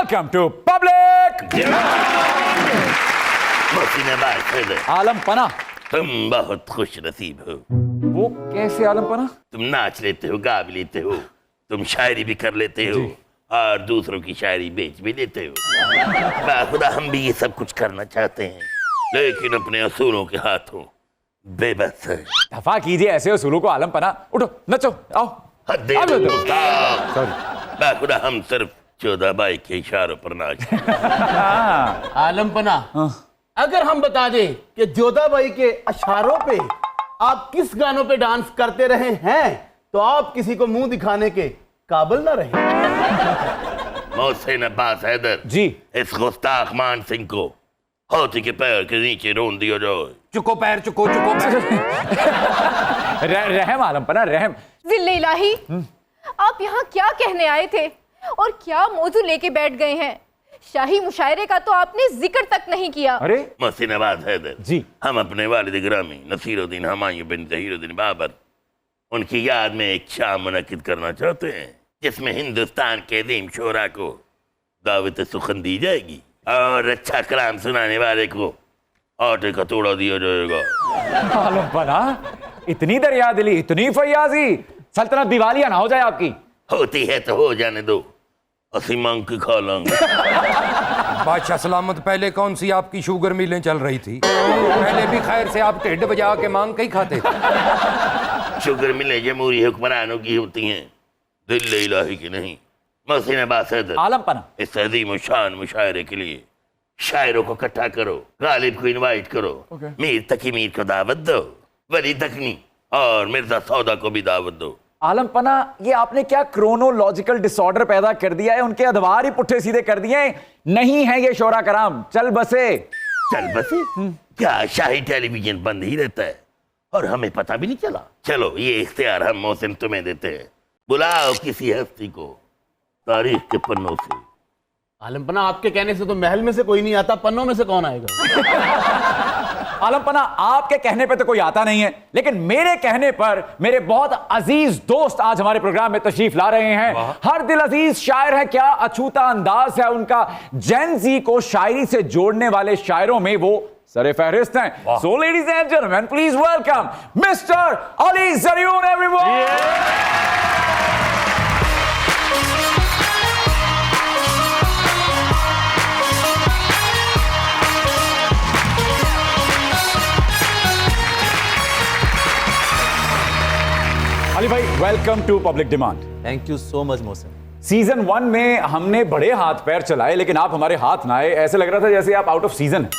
Welcome to public Mohsin Abbas Alam पना। तुम बहुत खुश नसीब हो। वो कैसे आलम पना? तुम नाच लेते हो, गा भी लेते हो, तुम शायरी भी कर लेते हो और दूसरों की शायरी बेच भी लेते हो। बाखुदा हम भी ये सब कुछ करना चाहते हैं, लेकिन अपने असूलों के हाथों बेबस है। दफा कीजिए ऐसे उसूलों को आलम पना। उठो नचो, आओ। सॉरी बाखुदा हम सिर्फ 14 बाई के इशारों पर नाच। आलम पना, अगर हम बता दें कि जोधाबाई के इशारों पे आप किस गानों पे डांस करते रहे हैं तो आप किसी को मुंह दिखाने के काबिल ना रहे। मोहसिन अब्बास हैदर जी, इस गुस्ताख मान सिंह को हाथी के पैर के नीचे रोन दिया जाए। चुको पैर, चुको पैर। रहम आलम पना, रहम। जिल्ले इलाही, आप यहाँ क्या कहने आए थे और क्या मौजू लेके बैठ गए हैं? शाही मुशायरे का तो आपने जिक्र तक नहीं किया। अरे मोहसिन अब्बास हैदर जी, हम अपने वालिद गिरामी नसीरुद्दीन हमायूं बिन ज़हीरुद्दीन बाबर उनकी याद में एक शाम मुनक्किद करना चाहते हैं, जिसमें हिंदुस्तान के अजीम शोरा को दावत सुखन दी जाएगी और अच्छा कलाम सुनाने वाले को आटे का तोड़ा दिया जाएगा। आलम पना, इतनी दरिया दिली, इतनी फयाजी, सल्तनत दिवालिया ना हो जाए आपकी। होती है तो हो जाने दो, असी मांग के खा लेंगे। बादशाह सलामत, पहले कौन सी आपकी शुगर मिलें चल रही थी? पहले भी खैर से आप ढिड बजा के मांग के ही खाते थे। शुगर मिले जमहूरी हुक्मरानों की होती हैं, दिल इलाही की नहीं। मोहसिन अब्बास हैदर, आलम पना, इस अजीम शान मुशायरे के लिए शायरों को इकट्ठा करो, गालिब को इनवाइट करो, मीर तकी मीर को दावत दो, वली दखनी और मिर्जा सौदा को भी दावत दो। आलम पना, ये आपने क्या क्रोनोलॉजिकल डिसऑर्डर पैदा कर दिया है? उनके अदवार ही पुट्ठे सीधे कर दिए हैं। नहीं है ये शोरा कराम, चल बसे। चल बसे? क्या शाही टेलीविजन बंद ही रहता है और हमें पता भी नहीं चला? चलो ये इख्तियार हम मोहसिन तुम्हें देते हैं, बुलाओ किसी हस्ती को तारीख के पन्नों से। आलम पना, आपके कहने से तो महल में से कोई नहीं आता, पन्नों में से कौन आएगा? आलम पना, आपके कहने पे तो कोई आता नहीं है, लेकिन मेरे कहने पर मेरे बहुत अजीज दोस्त आज हमारे प्रोग्राम में तशरीफ ला रहे हैं। हर दिल अजीज शायर है, क्या अछूता अंदाज है उनका। जेन ज़ी को शायरी से जोड़ने वाले शायरों में वो सरे फहरिस्त हैं। So ladies and gentleman, please welcome mister Ali Zaryoun everyone. Ali भाई, welcome to public demand. Thank you so much Mohsin. Season 1 में हमने बड़े हाथ पैर चलाए, लेकिन आप हमारे हाथ ना आए। ऐसे लग रहा था जैसे आप आउट ऑफ सीजन हैं।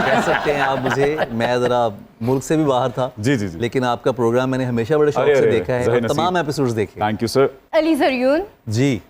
कह सकते हैं आप मुझे, मैं जरा मुल्क से भी बाहर था। जी जी जी। लेकिन आपका प्रोग्राम मैंने हमेशा बड़े शौक से देखा है और तमाम एपिसोड्स देखे। Thank you sir. Ali Zaryoun ji,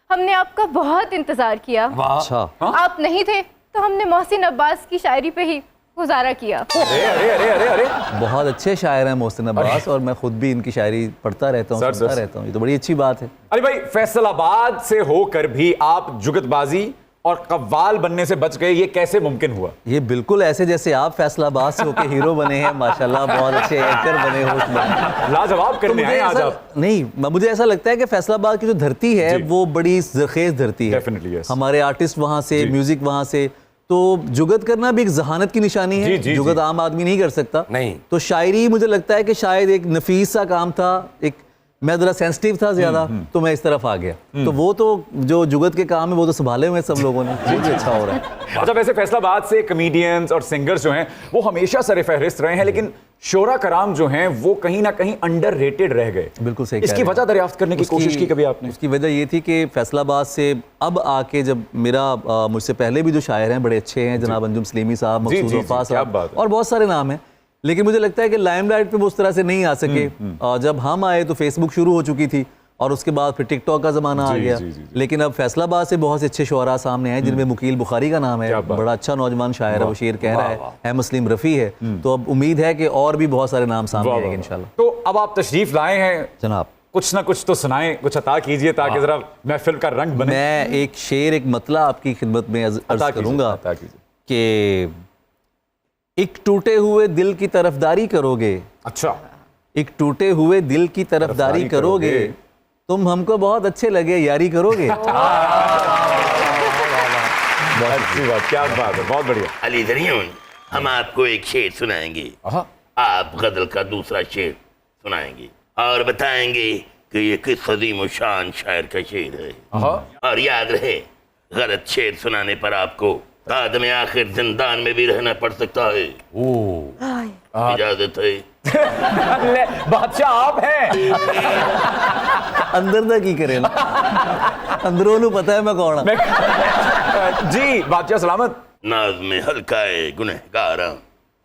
हमने आपका बहुत इंतजार किया। अच्छा। आप नहीं थे तो हमने मोहसिन अब्बास की शायरी पे ही गुजारा किया। अरे अरे अरे अरे अरे, बहुत अच्छे शायर हैं मोहसिन अब्बास, और मैं खुद भी इनकी शायरी पढ़ता रहता हूँ, सुनता रहता हूँ। ये तो बड़ी अच्छी बात है। अली भाई, फैसलाबाद से होकर भी आप जुगतबाजी और कव्वाल बनने से बच गए, ये कैसे मुमकिन हुआ? ये बिल्कुल ऐसे जैसे आप फैसलाबाद से होकर हीरो बने हैं, माशाल्लाह, बहुत अच्छे एक्टर बने हो। लाजवाब करने आए आज आप। नहीं, मुझे ऐसा लगता है कि फैसलाबाद की जो धरती है वो बड़ी ज़रखेज़ धरती है। Definitely, yes. हमारे आर्टिस्ट वहाँ से, म्यूजिक वहाँ से, तो जुगत करना भी एक जहानत की निशानी है। जुगत आम आदमी नहीं कर सकता। नहीं, तो शायरी मुझे लगता है कि शायद एक नफीस सा काम था, एक मैं जरा सेंसिटिव था ज्यादा, तो मैं इस तरफ आ गया। तो वो तो जो जुगत के काम है वो तो संभाले हुए सब लोगों ने, बहुत अच्छा हो रहा है। अच्छा, वैसे फैसलाबाद से कॉमेडियंस और सिंगर्स जो हैं वो हमेशा सरे फहरिस्त रहे हैं, लेकिन शोरा कराम जो हैं वो कहीं ना कहीं अंडररेटेड रह गए। बिल्कुल सही। इसकी वजह दरियाफ्त करने की कोशिश की कभी आपने? उसकी वजह ये थी कि फैसलाबाद से अब आके जब मेरा मुझसे पहले भी जो शायर हैं बड़े अच्छे हैं, जनाब अंजुम सलीमी साहब, मकसूद वफा साहब और बहुत सारे नाम हैं, लेकिन मुझे लगता है कि लाइमलाइट पे वो उस तरह से नहीं आ सके। जब हम आए तो फेसबुक शुरू हो चुकी थी और उसके बाद फिर टिकटॉक का ज़माना आ गया। लेकिन अब फैसलाबाद से बहुत से अच्छे शुअरा सामने आए, जिनमें मुकील बुखारी का नाम है, बड़ा अच्छा नौजवान शायर है, वो शेर कह रहा है, मुस्लिम रफ़ी है। तो अब उम्मीद है कि और भी बहुत सारे नाम सामने आएंगे इंशाल्लाह। तो अब आप तशरीफ लाए हैं जनाब, कुछ ना कुछ तो सुनाएं, कुछ अता कीजिए ताकि जरा महफिल का रंग बने। मैं एक शेर, एक मतला आपकी खिदमत में अर्ज करूंगा कि एक टूटे हुए दिल की तरफदारी करोगे। अच्छा, एक टूटे हुए दिल की तरफदारी करोगे, तुम हमको बहुत अच्छे लगे, यारी करोगे। अच्छी बात, क्या बात है, बहुत बढ़िया। अली ज़रियून, हम आपको एक शेर सुनाएंगे, आप गजल का दूसरा शेर सुनाएंगे और बताएंगे कि ये किस अजीम और शान शायर का शेर है। और याद रहे, गलत शेर सुनाने पर आपको आदम आखिर जिंदान में भी रहना पड़ सकता है। इजाजत है। ले, बादशाह आप हैं। अंदर तक ही करे ना, अंदरों पता है मैं कौन हूं। जी बादशाह सलामत। नाज में हल्काए गुनहगारा,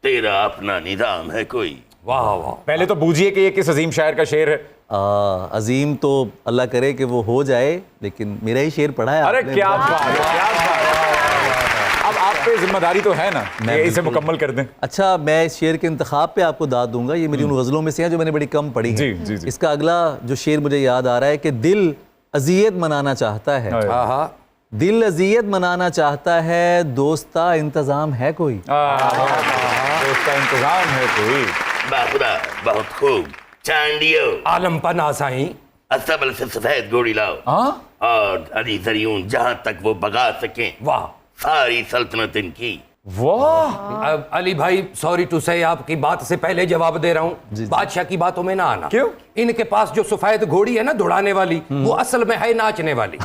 तेरा अपना निजाम है कोई। वाह वाह। पहले तो बूझिए कि ये किस अजीम शायर का शेर है। अजीम तो अल्लाह करे कि वो हो जाए, लेकिन मेरा ही शेर पढ़ा है अरे आपने। क्या बात है, क्या बात है। अब आप पे जिम्मेदारी तो है ना, ये इसे मुकम्मल कर दें। अच्छा, मैं इस शेर के इंतखाब पे आपको दाद दूंगा। ये मेरी उन गज़लों में से है जो मैंने बड़ी कम पढ़ी है। जी, जी, जी। इसका अगला जो शेर मुझे याद आ रहा है कि दिल अजियत मनाना चाहता है, दिल अजियत मनाना चाहता है, दोस्ता इंतज़ाम है कोई। उसका इंतजाम है कोई। बाखुदा, बहुत खूब। चांडियो, आलम पना साईं। अस्तबल से सफेद घोड़ी लाओ। और अली ज़रियून जहां तक वो भगा सकें, वाह सारी सल्तनत इनकी। वाह। अब अली भाई, सॉरी टू से आपकी बात से पहले जवाब दे रहा हूँ, बादशाह की बातों में ना आना। क्यों? इनके पास जो सफेद घोड़ी है ना दौड़ाने वाली, वो असल में है नाचने वाली।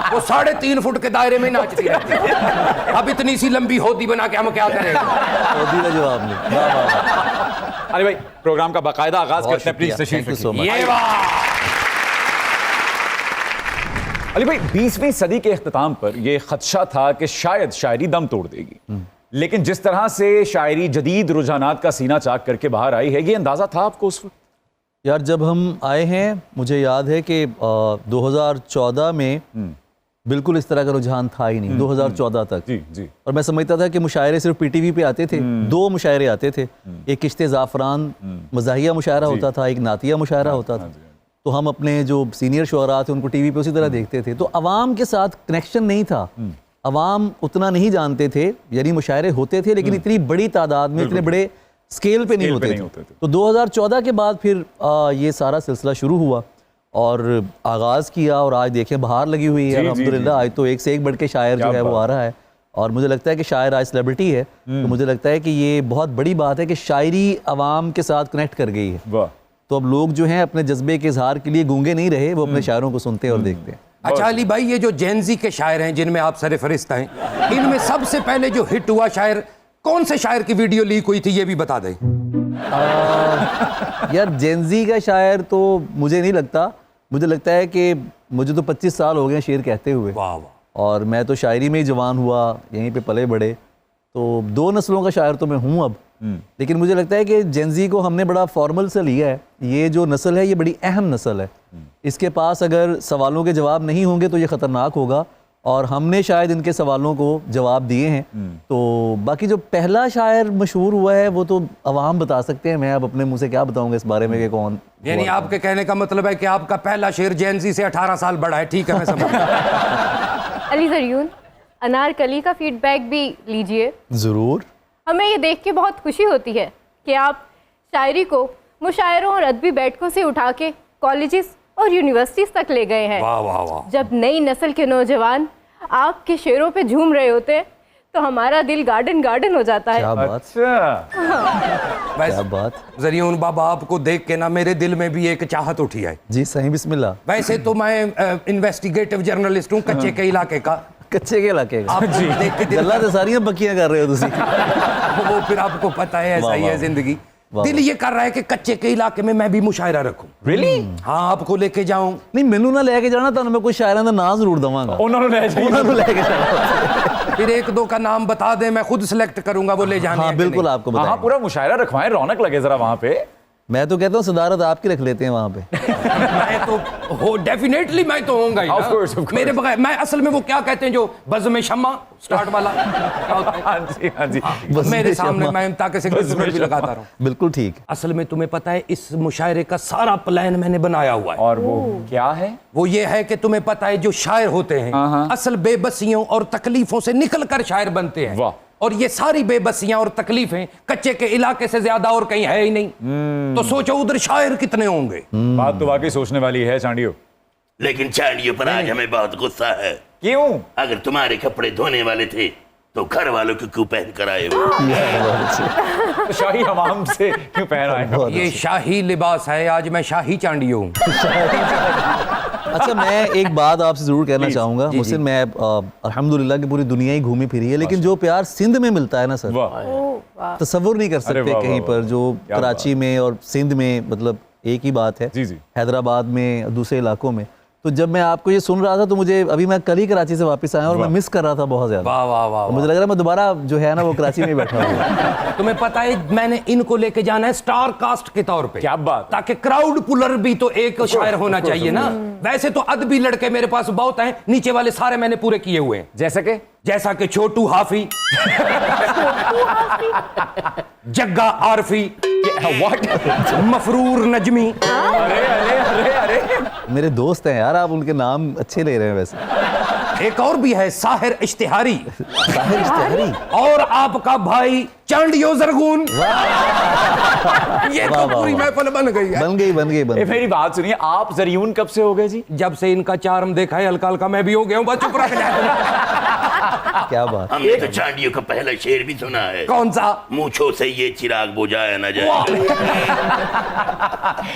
वो 3.5 फुट के दायरे में नाचती रहती है। अब इतनी सी लंबी होदी बना के हम क्या करेंगे? होदी का जवाब नहीं। वाह वाह वाह। अरे भाई, प्रोग्राम का बाकायदा आगाज बहुत करते हैं, प्लीज शुक्रिया, तशरीफ thank you so रखिए। much। ये वाह। अली भाई, 20वीं सदी के इख्तिताम पर यह खदशा था कि शायद शायरी दम तोड़ देगी, लेकिन जिस तरह से शायरी जदीद रुझानात का सीना चाक करके बाहर आई है, ये अंदाजा था आपको उस वक्त? यार, जब हम आए हैं, मुझे याद है कि 2014 में बिल्कुल इस तरह का रुझान था ही नहीं, 2014 तक। जी जी। और मैं समझता था कि मुशायरे सिर्फ पीटीवी पे आते थे। 2 मुशायरे आते थे, एक किश्ते ज़ाफ़रान मज़ाहिया मुशायरा होता था, एक नातिया मुशायरा होता था। तो हम अपने जो सीनियर शुअरा थे उनको टीवी पे उसी तरह देखते थे। तो अवाम के साथ कनेक्शन नहीं था, अवाम उतना नहीं जानते थे। यानी मुशायरे होते थे लेकिन इतनी बड़ी तादाद में, इतने बड़े स्केल पे नहीं होते थे। तो 2014 के बाद फिर ये सारा सिलसिला शुरू हुआ और आगाज़ किया, और आज देखें बाहर लगी हुई है अल्हम्दुलिल्लाह। आज तो एक से एक बढ़ के शायर जो है वो आ रहा है, और मुझे लगता है कि शायर आज सेलिब्रिटी है। तो मुझे लगता है कि ये बहुत बड़ी बात है कि शायरी अवाम के साथ कनेक्ट कर गई है। वाह। तो अब लोग जो हैं अपने जज्बे के इजहार के लिए गूंगे नहीं रहे, वो अपने शायरों को सुनते हैं और देखते हैं। अच्छा अली भाई, ये जो जेनजी के शायर हैं जिनमें आप सरफरिस्त हैं, इनमें सबसे पहले जो हिट हुआ शायर कौन से शायर की वीडियो लीक हुई थी, ये भी बता दें। यार, जेनजी का शायर तो मुझे नहीं लगता। मुझे लगता है कि मुझे तो 25 साल हो गए शेर कहते हुए, वाह वाह। और मैं तो शायरी में ही जवान हुआ, यहीं पे पले बड़े। तो 2 नस्लों का शायर तो मैं हूँ अब। लेकिन मुझे लगता है कि जेनजी को हमने बड़ा फॉर्मल से लिया है। ये जो नस्ल है ये बड़ी अहम नस्ल है। इसके पास अगर सवालों के जवाब नहीं होंगे तो ये ख़तरनाक होगा, और हमने शायद इनके सवालों को जवाब दिए हैं। तो बाकी जो पहला शायर मशहूर हुआ है वो तो अवाम बता सकते हैं, मैं अब अपने मुंह से क्या बताऊंगा इस बारे में कि कौन। यानी आपके कहने का मतलब है कि आपका पहला शेर जेनजी से 18 साल बड़ा है। ठीक है, मैं समझ गया। अली ज़रियून, अनारकली का फीडबैक भी लीजिए। ज़रूर। हमें ये देख के बहुत खुशी होती है कि आप शायरी को मुशायरों और अदबी बैठकों से उठा के कॉलेजेस और यूनिवर्सिटीज़ तक ले गए हैं। वाह वाह वाह। जब नई नस्ल के नौजवान आपके शेरों पे झूम रहे होते हैं तो हमारा दिल गार्डन गार्डन हो जाता है। क्या बात, अच्छा। क्या बात। ज़रियून बाबा, आपको देख के ना मेरे दिल में भी एक चाहत उठी है। जी सही, बिस्मिल्लाह। वैसे तो मैं इन्वेस्टिगेटिव जर्नलिस्ट हूँ, कच्चे के इलाके का। कच्चे के इलाके का। आप देख के दिल गल्ला तो सारियां बक्कियां कर रहे हो तुसी। वो फिर आपको पता है, ऐसा ही है जिंदगी। दिल ये कर रहा है कि कच्चे के इलाके में मैं भी मुशायरा रखूं। Really? हाँ, आपको लेके जाऊं। नहीं, मैनू ना लेके जाना, तो मैं कोई शायरां दा नाम जरूर दवांगा। उन्होंने लेके जाना। फिर 1-2 का नाम बता दे, मैं खुद सिलेक्ट करूंगा वो ले जाने। हाँ बिल्कुल, आपको हाँ, बताएंगे। पूरा मुशायरा रखवाएं, रौनक लगे जरा वहां पे। मैं तो कहता हूँ सदारत आपकी रख लेते हैं वहां पे। मैं तो हो डेफिनेटली मैं तो होऊंगा ही ना। Of course, of course. मेरे बगैर मैं असल में वो क्या कहते हैं जो बज़ में शम्मा स्टार्ट वाला। हाँ जी, हाँ जी। मेरे सामने मैं ताकि सिगरेट भी लगाता रहूं। बिल्कुल ठीक। असल में तुम्हें पता है इस मुशायरे का सारा प्लान मैंने बनाया हुआ है। और वो क्या है? वो ये है कि तुम्हें पता है जो शायर होते हैं असल बेबसियों और तकलीफों से निकल कर शायर बनते हैं। वाह। और ये सारी बेबसियां और तकलीफें कच्चे के इलाके से ज्यादा और कहीं है ही नहीं। तो सोचो उधर शायर कितने होंगे। बात तो वाकई सोचने वाली है चांडियो। लेकिन चांडियो पर आज हमें बहुत गुस्सा है। क्यों? अगर तुम्हारे कपड़े धोने वाले थे तो घर वालों को क्यों पहन कर आए हो? तो शाही हमाम से क्यों पहन आए हो? ये शाही लिबास है, आज मैं शाही चांडियो हूँ। अच्छा, मैं एक बात आपसे जरूर कहना चाहूंगा जी, मुहसिन, मैं अल्हम्दुलिल्लाह की पूरी दुनिया ही घूमी फिरी है, लेकिन जो प्यार सिंध में मिलता है ना सर, वाह, तसव्वुर नहीं कर अरे सकते वाह, कहीं वाह, पर, वाह। जो क्या कराची में और सिंध में मतलब एक ही बात है, जी, जी। हैदराबाद में, दूसरे इलाकों में। तो जब मैं आपको ये सुन रहा था तो मुझे, अभी मैं कल ही कराची से वापस आया और मैं मिस कर रहा था बहुत ज्यादा। वाह वाह वाह और मुझे लग रहा है मैं दोबारा जो है ना वो कराची में ही बैठा हूँ। तुम्हें पता है मैंने इनको लेके जाना है स्टार कास्ट के तौर पे, क्या बात। ताकि क्राउड पुलर भी तो एक शायर होना चाहिए ना। वैसे तो अदबी लड़के मेरे पास बहुत हैं, नीचे वाले सारे मैंने पूरे किए हुए हैं। जैसा कि छोटू हाफी, जग्गा आरफी, मफरूर नजमी। अरे मेरे दोस्त हैं यार, आप उनके नाम अच्छे ले रहे हैं वैसे। एक और भी है साहिर इश्तिहारी, साहिर इश्तिहारी, और आपका भाई चांडियो जरगून। ये तो वाह, पूरी वाह। महफिल बन गई है। बन गई मेरी बात सुनिए, आप जरियून कब से हो गए जी? जब से इनका चार्म देखा है हल्का हल्का मैं भी हो गया हूँ। बस चुप रख जा। क्या बात। हमने तो चांडियों का पहला शेर भी सुना है। कौन सा? मूंछों से ये चिराग बुझाया न जाए।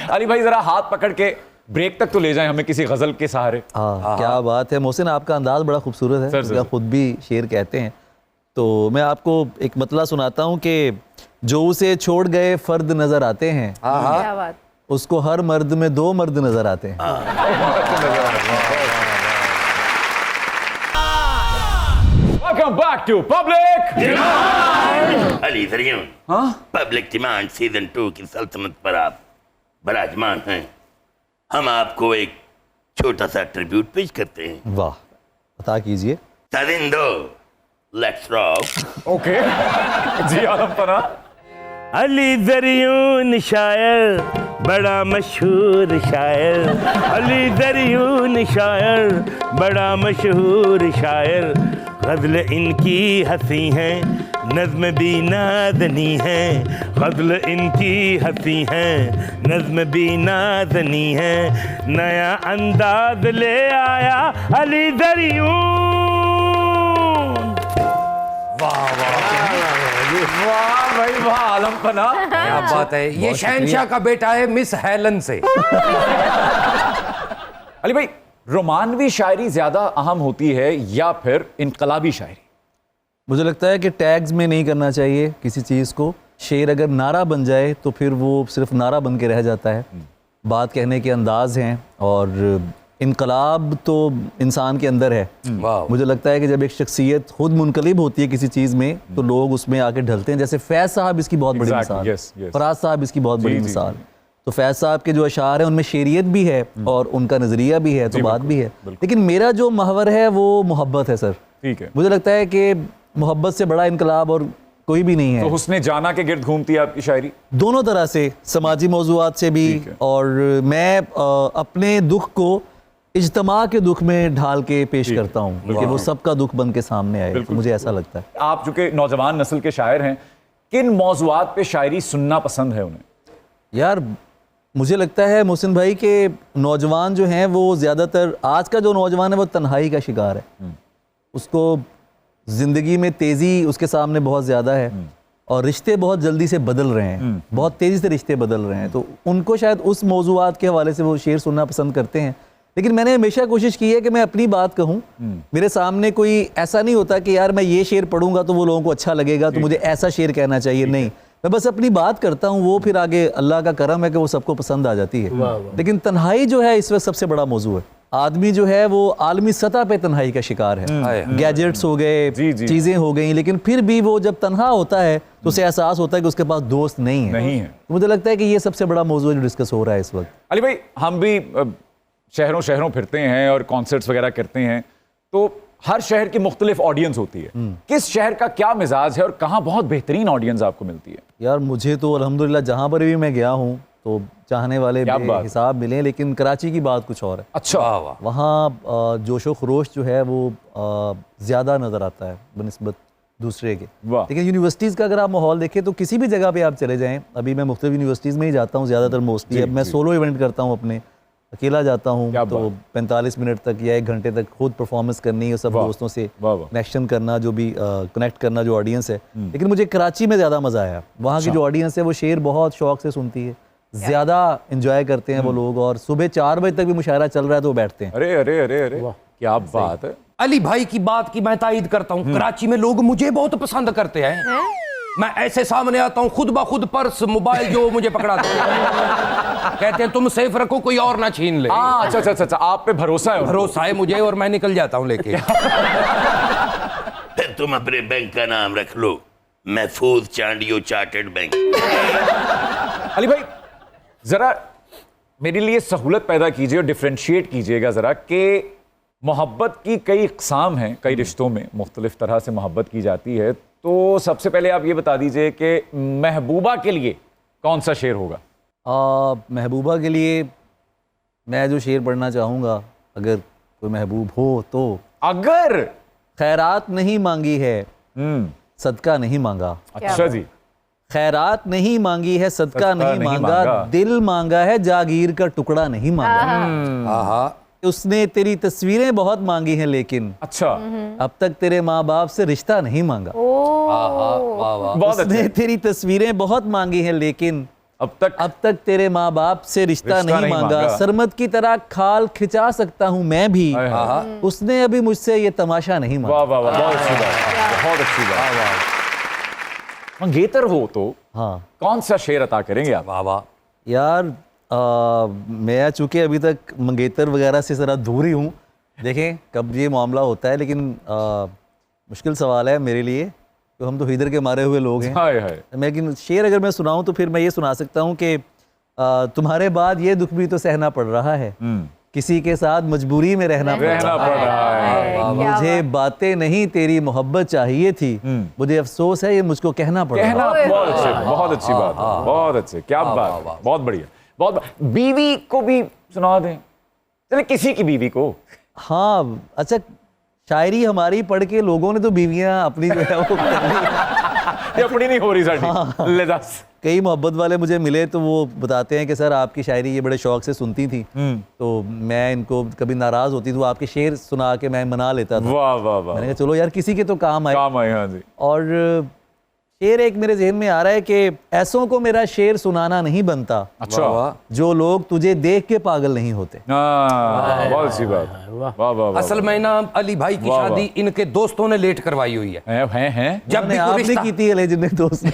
अली भाई जरा हाथ पकड़ के ब्रेक तक तो ले जाएं हमें किसी गजल के सहारे। हाँ, क्या बात है मोहसिन, आपका अंदाज बड़ा खूबसूरत है, सर। आप खुद भी शेर कहते हैं। तो मैं आपको एक मतला सुनाता हूँ कि जो उसे छोड़ गए फर्द नजर आते हैं, क्या बात। उसको हर मर्द में दो मर्द नजर आते हैं। Welcome back to public. Ali Zaryoun, public demand season 2 की सल्तनत पर आप बराजमान हैं। हम आपको एक छोटा सा ट्रिब्यूट पेश करते हैं। वाह, बता कीजिए। तरिंदो, लेट्स रॉक। ओके जी, आलम पना। अली जरियून शायर, बड़ा मशहूर शायर। अली जरियून शायर, बड़ा मशहूर शायर। गज़ल इनकी हंसी है, नज़्म भी नाज़नी है। गज़ल इनकी हंसी है, नज़्म भी नाज़नी है। नया अंदाज ले आया अली जरियून। वाह भाई वाह, आलम पना। क्या बात है। ये शहनशाह का बेटा है मिस हेलन से। अली भाई, रोमानवी शायरी ज्यादा अहम होती है या फिर इनकलाबी शायरी? मुझे लगता है कि टैग्स में नहीं करना चाहिए किसी चीज़ को। शेर अगर नारा बन जाए तो फिर वो सिर्फ नारा बन के रह जाता है। बात कहने के अंदाज हैं, और इनकलाब तो इंसान के अंदर है। मुझे लगता है कि जब एक शख्सियत खुद मुनकलिब होती है किसी चीज़ में तो लोग उसमें आके ढलते हैं। जैसे फैज़ साहब इसकी बहुत बड़ी Exactly, मिसाल, yes. फराज साहब इसकी बहुत बड़ी जी, मिसाल। तो फैज़ साहब के जो अशार हैं उनमें शेरियत भी है और उनका नज़रिया भी है, तो बात भी है। लेकिन मेरा जो महवर है वो मोहब्बत है सर। ठीक है। मुझे लगता है कि मोहब्बत से बड़ा इनकलाब और कोई भी नहीं है। तो हुस्ने जाना के गिर्द घूमती है आपकी शायरी? दोनों तरह से, समाजी मौज़ूआत से भी, और मैं अपने दुख को इज्तमा के दुख में ढाल के पेश करता हूँ कि वो सबका दुख बन के सामने आए। तो मुझे ऐसा लगता है। आप चूंकि नौजवान नस्ल के शायर हैं, किन मौज़ूआत पे शायरी सुनना पसंद है उन्हें? यार मुझे लगता है मोहसिन भाई के नौजवान जो हैं वो ज़्यादातर, आज का जो नौजवान है वो तन्हाई का शिकार है। उसको ज़िंदगी में तेज़ी उसके सामने बहुत ज़्यादा है और रिश्ते बहुत जल्दी से बदल रहे हैं, बहुत तेज़ी से रिश्ते बदल रहे हैं। तो उनको शायद उस मौज़ूआत के हवाले से वो शेर सुनना पसंद करते हैं। लेकिन मैंने हमेशा कोशिश की है कि मैं अपनी बात कहूँ। मेरे सामने कोई ऐसा नहीं होता कि यार मैं ये शेर पढ़ूंगा तो वो लोगों को अच्छा लगेगा तो मुझे ऐसा शेर कहना चाहिए, नहीं। मैं बस अपनी बात करता हूँ, वो फिर आगे अल्लाह का करम है कि वो सबको पसंद आ जाती है। लेकिन तन्हाई जो है इस वक्त सबसे बड़ा मौजू है। आदमी जो है वो आलमी सतह पे तन्हाई का शिकार है। गैजेट्स हो गए, चीज़ें हो गई, लेकिन फिर भी वो जब तन्हा होता है तो उसे एहसास होता है कि उसके पास दोस्त नहीं है। तो मुझे लगता है कि ये सबसे बड़ा मौजू जो डिस्कस हो रहा है इस वक्त। अली भाई, हम भी शहरों शहरों फिरते हैं और कॉन्सर्ट्स वगैरह करते हैं, तो हर शहर की मुख्तलिफ ऑडियंस होती है। किस शहर का क्या मिजाज है और कहाँ बहुत बेहतरीन ऑडियंस आपको मिलती है? यार मुझे तो अल्हम्दुलिल्लाह जहाँ पर भी मैं गया हूँ तो चाहने वाले हिसाब मिले, लेकिन कराची की बात कुछ और है। अच्छा, वहाँ जोशो खरोश जो है वो ज़्यादा नज़र आता है बनिस्बत दूसरे के। लेकिन यूनिवर्सिटीज़ का अगर आप माहौल देखें तो किसी भी जगह पे आप चले जाएं, अभी मैं मुख्तलिफ यूनिवर्सिटीज़ में ही जाता हूँ ज़्यादातर मोस्टली। अब मैं सोलो इवेंट करता हूँ अपने, अकेला जाता हूँ क्या तो 45 मिनट तक या 1 घंटे तक खुद परफॉर्मेंस करनी है, सब वाह, दोस्तों से वाह, वाह। कनेक्शन करना, जो भी कनेक्ट करना जो ऑडियंस है। लेकिन मुझे कराची में ज़्यादा मज़ा आया, वहाँ की जो ऑडियंस है वो शेर बहुत शौक से सुनती है, ज़्यादा इंजॉय करते हैं वो लोग, और सुबह 4 बजे तक भी मुशायरा चल रहा है तो वो बैठते हैं। अरे अरे अरे अरे क्या बात है। अली भाई की बात की मैं तायद करता हूँ, कराची में लोग मुझे बहुत पसंद करते हैं। मैं ऐसे सामने आता हूँ, खुद ब खुद पर्स मोबाइल जो मुझे पकड़ा देते हैं, कहते हैं तुम सेफ रखो कोई और ना छीन ले। अच्छा अच्छा अच्छा, आप पे भरोसा है उनको। भरोसा है मुझे और मैं निकल जाता हूँ लेके। फिर तुम अपने बैंक का नाम रख लो, महफूज चांडियो चार्टर्ड बैंक। अली भाई जरा मेरे लिए सहूलत पैदा कीजिए और डिफ्रेंशिएट कीजिएगा जरा कि मोहब्बत की कई इकसाम हैं, कई रिश्तों में मुख्तलिफ तरह से मोहब्बत की जाती है। तो सबसे पहले आप ये बता दीजिए कि महबूबा के लिए कौन सा शेर होगा? महबूबा के लिए मैं जो शेर पढ़ना चाहूँगा, अगर कोई महबूब हो तो, अगर खैरात नहीं मांगी है सदका नहीं मांगा। अच्छा जी, खैरात नहीं मांगी है सदका नहीं मांगा, दिल मांगा है जागीर का टुकड़ा नहीं मांगा। आहा, उसने तेरी तस्वीरें बहुत मांगी हैं लेकिन अच्छा अब तक तेरे माँ बाप से रिश्ता नहीं मांगा। आहा, वाह वाह। बहुत उसने अच्छे। तेरी तस्वीरें बहुत मांगी हैं लेकिन अब तक तेरे माँ बाप से रिश्ता नहीं मांगा। सरमद की तरह खाल खिंचा सकता हूँ मैं भी, हाय हाय। उसने अभी मुझसे ये तमाशा नहीं मांगा। वाह वाह वाह, बहुत अच्छी बात, बहुत अच्छी बात। मंगेतर हो तो हाँ कौन सा शेर अता करेंगे आप? वाह वाह। यार मैं चूंकि अभी तक मंगेतर वगैरह से ज़रा दूर ही हूँ, देखें कब ये मामला होता है, लेकिन मुश्किल सवाल है मेरे लिए, तो हम तो इधर के मारे हुए लोग हैं। हाय हाय। लेकिन शेर अगर मैं सुनाऊं तो फिर मैं ये सुना सकता हूं कि तुम्हारे बाद ये दुख भी तो सहना पड़ रहा है, किसी के साथ मजबूरी में रहना पड़ रहा है, मुझे बातें नहीं तेरी मोहब्बत चाहिए थी, मुझे अफसोस है ये मुझको कहना पड़ रहा है। बहुत अच्छे, बहुत अच्छी बात, बहुत अच्छे, क्या बात, बहुत बढ़िया, बहुत। बीवी को भी सुना दें, चले किसी की बीवी को। हाँ अच्छा, शायरी हमारी पढ़ के लोगों ने तो बीवियां अपनी जो है वो कर ली। ये अपनी नहीं हो रही साड़ी। ले दस। कई मोहब्बत वाले मुझे मिले तो वो बताते हैं कि सर आपकी शायरी ये बड़े शौक से सुनती थी, तो मैं इनको कभी नाराज होती तो आपके शेर सुना के मैं मना लेता था। वाह वाह वाह, मैंने कहा चलो यार किसी के तो काम आए। काम आए। हाँ जी। और शेर एक मेरे जहन में आ रहा है कि ऐसों को मेरा शेर सुनाना नहीं बनता, अच्छा, जो लोग तुझे देख के पागल नहीं होते। बहुत अच्छी बात, वाह वाह वाह। असल में ना अली भाई की वाह, शादी इनके दोस्तों ने लेट करवाई हुई है। हैं जब भी कोई आपने रिश्ता की थी जितने दोस्त ने।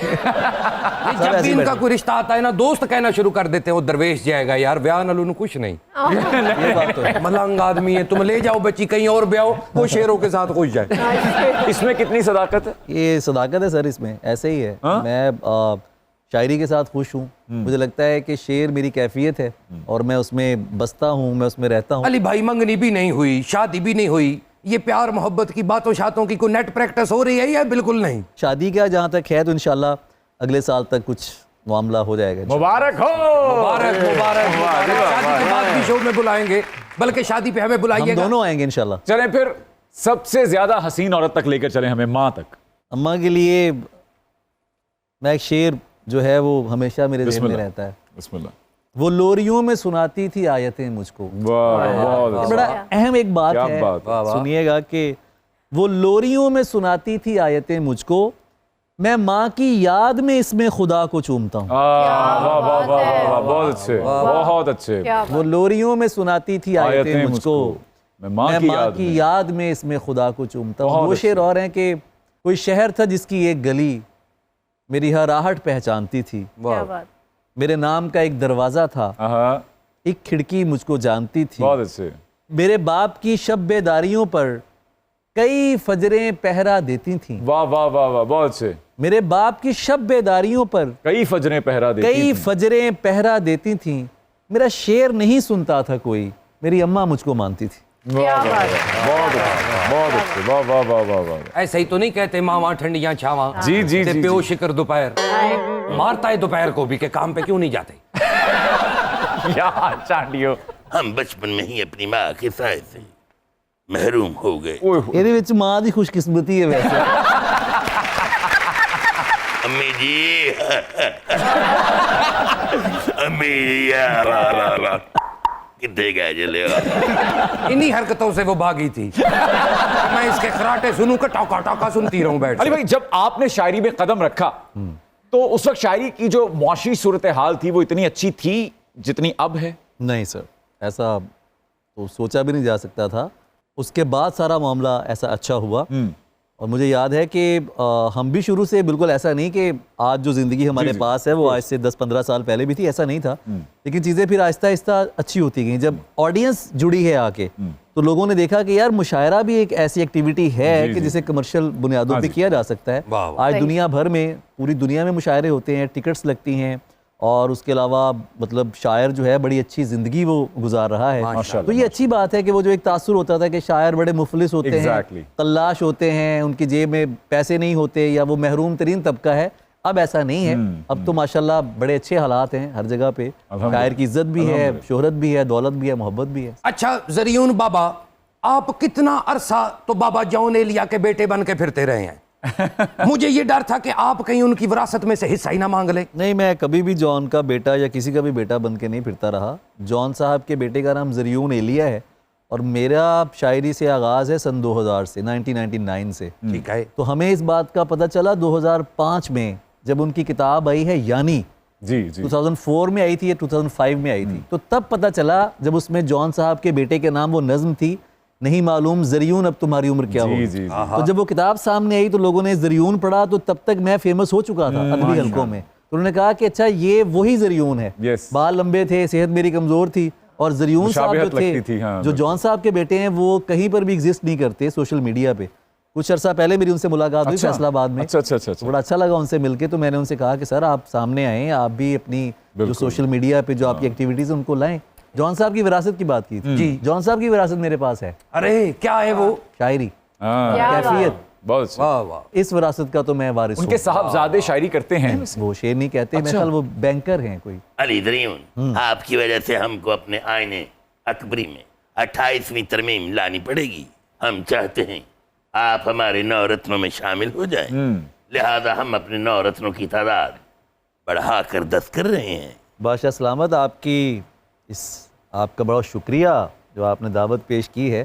जब ऐसे भी इनका बैठे। कोई रिश्ता आता है ना, दोस्त कहना शुरू कर देते हैं वो दरवेश जाएगा यार, ब्याह नलून कुछ नहीं, ये बात तो है। मलंग आदमी है, तुम ले जाओ बच्ची कहीं और ब्याह, वो शेरों के साथ खुश जाए। इसमें कितनी सदाकत है? ये सदाकत है सर, इसमें ऐसे ही है। मैं शायरी के साथ खुश हूँ, मुझे लगता है कि शेर मेरी कैफियत है और मैं उसमें बसता हूँ, मैं उसमें रहता हूँ। अली भाई मंगनी भी नहीं हुई, शादी भी नहीं हुई, ये प्यार मोहब्बत की बातों शातों की कोई नेट प्रैक्टिस हो रही है या बिल्कुल नहीं? शादी का जहाँ तक है तो इंशाल्लाह अगले साल तक कुछ मामला हो जाएगा। मुबारक हो। मुबारक मुबारक मुबारक। शादी के बाद भी शो में बुलाएंगे, बल्कि शादी पे हमें हम बुलाइएगा। दोनों आएंगे इंशाल्लाह। चलें फिर सबसे ज्यादा हसीन औरत तक लेकर चलें हमें, माँ तक। अम्मा के लिए मैं एक शेर जो है वो हमेशा मेरे ज़हन में बिस्मिल्लाह। रहता है। बिस्मिल्लाह। वो लोरियों में सुनाती थी आयतें मुझको। वाह, बहुत ये अच्छा। बड़ा अहम एक बात क्या है, बात है। सुनिएगा कि वो लोरियों में सुनाती थी आयतें मुझको, मैं माँ की याद में इसमें खुदा को चूमता हूँ। वाह वाह वाह वाह वाह, बहुत अच्छे, बहुत अच्छे। वो लोरियों में सुनाती थी आयतें मुझको, मैं मैं माँ माँ की की याद में इसमें खुदा को चूमता हूँ। बहुत वो शेर और हैं कि कोई शहर था जिसकी एक गली मेरी हर आहट पहचानती थी, क्या बात। मेरे नाम का एक दरवाज़ा था, हाँ, एक खिड़की मुझको जानती थी, बहुत अच्छे। मेरे बाप की शब बेदारियों पर कई फजरें पहरा देती थीं, वाह वाह वाह वाह, बहुत अच्छे। मेरे बाप की शब बेदारियों पर कई फजरें पहरा देती कई थीं। फजरें पहरा देती थीं, मेरा शेर नहीं सुनता था कोई, मेरी अम्मा मुझको मानती थी। क्या बात है। बहुत अच्छे, बहुत अच्छे, वाह वाह वाह वाह वाह। ऐसे ही तो नहीं कहते मावा ठंडियां छावा, जी जी ते जी, प्यो जी। शिकर दोपहर, मारता है दोपहर को भी, के काम पे क्यों नहीं जाते? यार चांडियो, हम बचपन में ही अपनी माँ के साय से महरूम हो गए। ओए होए। ਇਹਦੇ ਵਿੱਚ ਮਾਂ ਦੀ ਖੁਸ਼ਕਿਸਮਤੀ ਹੈ ਵੈਸੇ। अम्मी जी अम्मी या ला ला ला। कितने गए जले इन्हीं हरकतों से वो भागी थी। मैं इसके खराटे सुनूं कि टाका टाका सुनती रहूं बैठ अली भाई, जब आपने शायरी में कदम रखा तो उस वक्त शायरी की जो मुआशी सूरत हाल थी वो इतनी अच्छी थी जितनी अब है? नहीं सर, ऐसा तो सोचा भी नहीं जा सकता था। उसके बाद सारा मामला ऐसा अच्छा हुआ। और मुझे याद है कि हम भी शुरू से बिल्कुल ऐसा नहीं कि आज जो ज़िंदगी हमारे पास है वो आज से 10-15 साल पहले भी थी, ऐसा नहीं था। लेकिन चीज़ें फिर आहिस्ता आहिस्ता अच्छी होती गई। जब ऑडियंस जुड़ी है आके तो लोगों ने देखा कि यार मुशायरा भी एक ऐसी एक्टिविटी है कि जिसे कमर्शियल बुनियादों पे किया जा सकता है। वाह, वाह। आज दुनिया भर में, पूरी दुनिया में मुशायरे होते हैं, टिकट्स लगती हैं, और उसके अलावा मतलब शायर जो है बड़ी अच्छी ज़िंदगी वो गुजार रहा है। तो ये अच्छी बात है कि वो जो एक तासुर होता था कि शायर बड़े मुफलिस होते हैं, तलाश होते हैं, उनकी जेब में पैसे नहीं होते, या वो महरूम तरीन तबका है, अब ऐसा नहीं है। अब तो माशाल्लाह बड़े अच्छे हालात हैं हर जगह पे। शायर की इज्जत भी है, शोहरत भी है, दौलत भी है, मोहब्बत भी है। अच्छा ज़रियून बाबा, आप कितना अरसा तो बाबा जॉन एलिया के बेटे बन के फिरते रहे हैं। मुझे ये डर था कि आप कहीं उनकी विरासत में से हिस्सा ही ना मांग ले। नहीं, मैं कभी भी जॉन का बेटा या किसी का भी बेटा बन के नहीं फिरता रहा। जॉन साहब के बेटे का नाम ज़रियून एलिया है और मेरा शायरी से आगाज़ है सन 2000 से, 1999 से। ठीक है। तो हमें इस बात का पता चला 2005 में जब उनकी किताब आई है यानी, जी 2004 में आई थी या 2005 में आई थी, तो तब पता चला जब उसमें जॉन साहब के बेटे के नाम वो नज़्म थी, नहीं मालूम ज़रियून अब तुम्हारी उम्र क्या होगी। तो जब वो किताब सामने आई तो लोगों ने ज़रियून पढ़ा, तो तब तक मैं फेमस हो चुका था अदबी हलकों में। तो उन्होंने कहा कि अच्छा ये वही ज़रियून है। बाल लंबे थे, सेहत मेरी कमज़ोर थी, और ज़रियून साहब जो थे, जो जॉन साहब के बेटे हैं, वो कहीं पर भी एग्जिस्ट नहीं करते सोशल मीडिया पे। कुछ अर्सा पहले मेरी उनसे मुलाकात हुई फैसलाबाद में। अच्छा। बड़ा अच्छा लगा उनसे मिलके। तो मैंने उनसे कहा कि सर आप सामने आएँ, आप भी अपनी जो सोशल मीडिया पे जो आपकी एक्टिविटीज़ है उनको लाएं। जॉन साहब की विरासत की बात की थी। जी, जॉन साहब की विरासत मेरे पास है। अरे क्या है वो? शायरी, कैफियत, बहुत वाह वाह। इस विरासत का तो मैं वारिस हूं। उनके साहबजादे शायरी करते हैं। वो शेर नहीं कहते, मेरे ख्याल वो बैंकर हैं कोई। अली ज़रियून, आपकी वजह से हमको अपने आईने अकबरी में 28वीं तरमीम लानी पड़ेगी। हम चाहते हैं आप हमारे 9 रत्नों में शामिल हो जाएं। लिहाजा हम अपने 9 रत्नों की तादाद बढ़ाकर 10 कर रहे हैं। बादशाह सलामत, आपका बड़ा शुक्रिया जो आपने दावत पेश की है।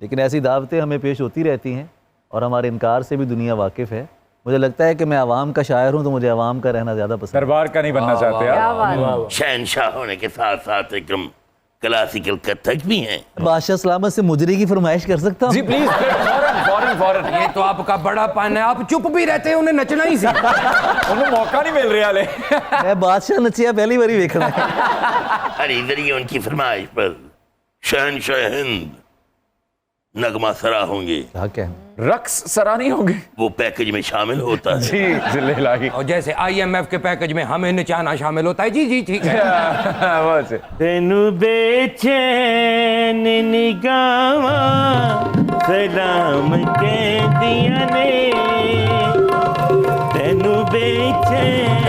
लेकिन ऐसी दावतें हमें पेश होती रहती हैं और हमारे इनकार से भी दुनिया वाकिफ़ है। मुझे लगता है कि मैं आवाम का शायर हूँ, तो मुझे आवाम का रहना ज़्यादा पसंद है। दरबार का नहीं बनना चाहते आप? शहनशाह होने के साथ साथ एक क्लासिकल कथक भी हैं। बादशाह सलामत से मुजरी की फरमाइश कर सकता हूँ? जी प्लीज, फौरन। ये तो आपका बड़ा पान है, आप चुप भी रहते हैं, उन्हें नचना ही सी। उन्हें मौका नहीं मिल रहा ले। मैं बादशाह नचिया पहली बारी देखना है। अली ज़रियून की फरमाइश पर शहनशाह हिंद नगमा सरा होंगे। क्या रक्स सरा नहीं होंगे? वो पैकेज में शामिल होता है। जी जिले और जैसे IMF के पैकेज में हमें नचाना शामिल होता है। जी ठीक है। तेनू बेचैन निगावा सलाम कह दिया ने, तेनू बेचैन